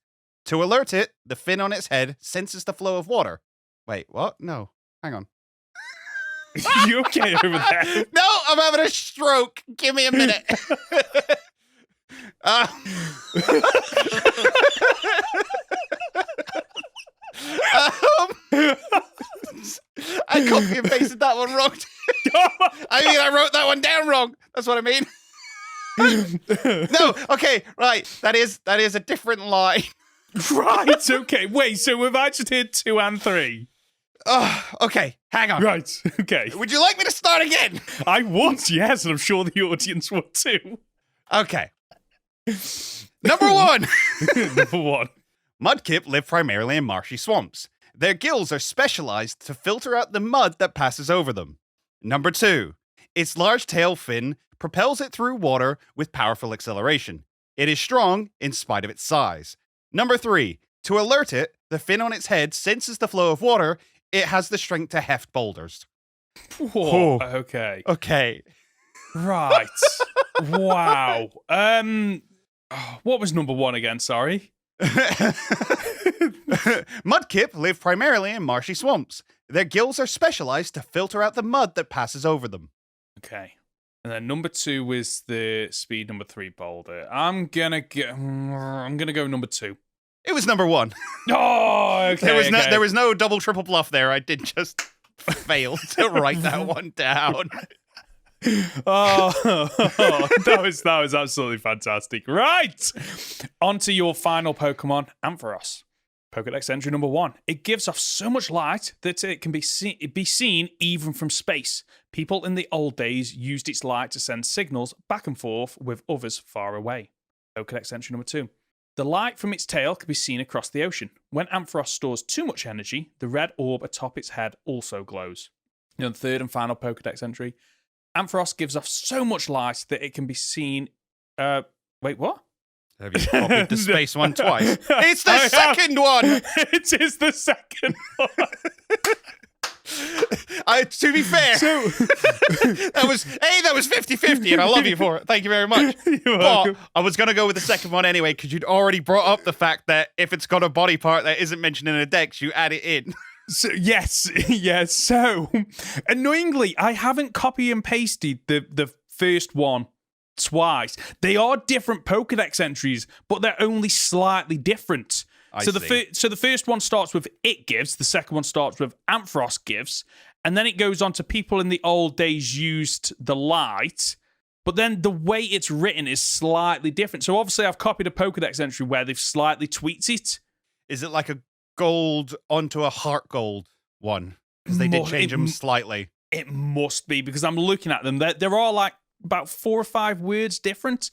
To alert it, the fin on its head senses the flow of water. Wait, what? No. Hang on. You okay over there? No, I'm having a stroke. Give me a minute. I copy and pasted that one wrong. I wrote that one down wrong. That's what I mean. No, okay, right. That is a different line. Right, okay. Wait, so we've actually hit 2 and 3. Okay, hang on. Right, okay. Would you like me to start again? I would, yes, and I'm sure the audience would too. Okay. Number 1. Number 1. Mudkip live primarily in marshy swamps. Their gills are specialized to filter out the mud that passes over them. Number 2. Its large tail fin propels it through water with powerful acceleration. It is strong in spite of its size. Number 3. To alert it, the fin on its head senses the flow of water. It has the strength to heft boulders. Whoa, okay. Okay. Right. Wow. What was number 1 again? Sorry. Mudkip live primarily in marshy swamps. Their gills are specialized to filter out the mud that passes over them. Okay. And then number 2 was the speed number 3 boulder. I'm gonna go number 2. It was number 1. Oh, okay. There was no double triple bluff there. I did just fail to write that one down. That was absolutely fantastic. Right. On to your final Pokemon, Ampharos. Pokedex entry number 1. It gives off so much light that it can be seen even from space. People in the old days used its light to send signals back and forth with others far away. Pokedex entry number 2. The light from its tail can be seen across the ocean. When Ampharos stores too much energy, the red orb atop its head also glows. And the third and final Pokedex entry. Ampharos gives off so much light that it can be seen... wait, what? Have you copied the space one twice? It's the second one! It is the second one. To be fair, that was 50-50, and I love you for it. Thank you very much. You're welcome. But I was going to go with the second one anyway, because you'd already brought up the fact that if it's got a body part that isn't mentioned in a dex, you add it in. So, yes. So, annoyingly, I haven't copy and pasted the first one twice. They are different Pokedex entries, but they're only slightly different. So the first one starts with it gives, the second one starts with Ampharos gives, and then it goes on to people in the old days used the light, but then the way it's written is slightly different. So obviously I've copied a Pokedex entry where they've slightly tweaked it. Is it like a gold onto a heart gold one? Because they did change them slightly. It must be, because I'm looking at them. There are like about 4 or 5 words different.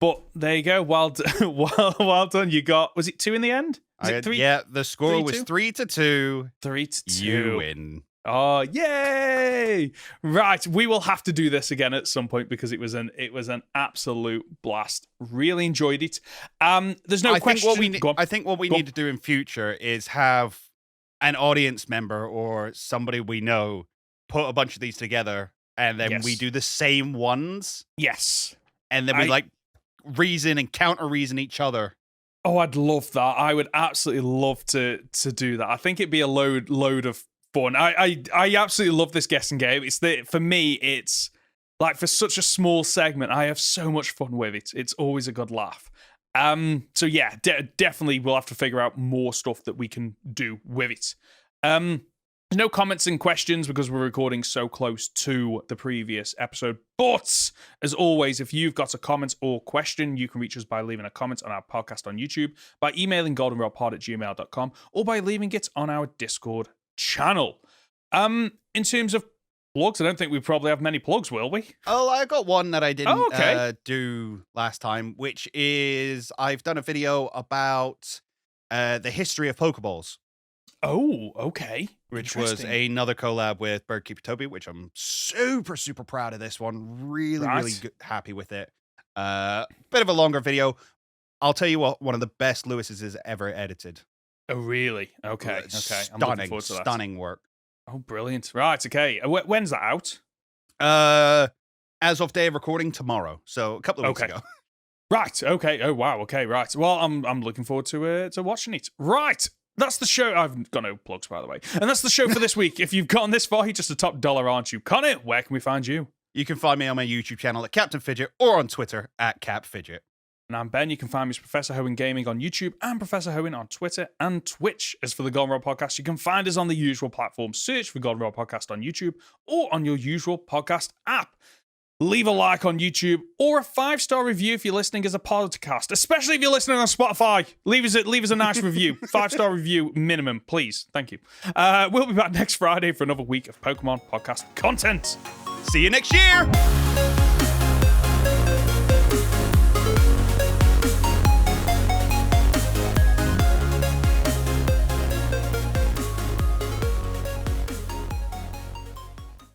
But there you go. Well done. You got, was it 2 in the end? Yeah, the score was 3-2. 3-2. You win. Oh, yay! Right, we will have to do this again at some point because it was an absolute blast. Really enjoyed it. There's no question. I think what we need to do in future is have an audience member or somebody we know put a bunch of these together, and then we do the same ones. Yes. And then we reason and counter reason each other. Oh, I'd love that. I would absolutely love to do that. I think it'd be a load of fun. I absolutely love this guessing game. For me, it's like, for such a small segment, I have so much fun with it. It's always a good laugh. So yeah, definitely we'll have to figure out more stuff that we can do with it. No comments and questions because we're recording so close to the previous episode. But as always, if you've got a comment or question, you can reach us by leaving a comment on our podcast on YouTube, by emailing goldenrodpod@gmail.com, or by leaving it on our Discord channel. In terms of plugs? I don't think we probably have many plugs, will we? Oh, I got one that I didn't do last time, which is I've done a video about the history of Pokeballs. Oh, okay. Which was another collab with Birdkeeper Toby, which I'm super, super proud of this one. Really happy with it. Bit of a longer video. I'll tell you what, one of the best Lewis's is ever edited. Oh, really? Okay. I'm looking forward to that. Stunning work. Oh, brilliant. Right, okay. When's that out? As of day of recording, tomorrow. So a couple of weeks ago. Right, okay. Oh, wow, okay, right. Well, I'm looking forward to watching it. Right. That's the show. I've got no plugs, by the way. And that's the show for this week. If you've gotten this far, you're just a top dollar, aren't you? Connor, where can we find you? You can find me on my YouTube channel at Captain Fidget or on Twitter at CapFidget. And I'm Ben. You can find me as Professor Hoenn Gaming on YouTube and Professor Hoenn on Twitter and Twitch. As for the Goldenrod Podcast, you can find us on the usual platforms. Search for Goldenrod Podcast on YouTube or on your usual podcast app. Leave a like on YouTube or a 5-star review if you're listening as a podcast, especially if you're listening on Spotify. Leave us a nice review. 5-star review minimum, please. Thank you. We'll be back next Friday for another week of Pokemon podcast content. See you next year.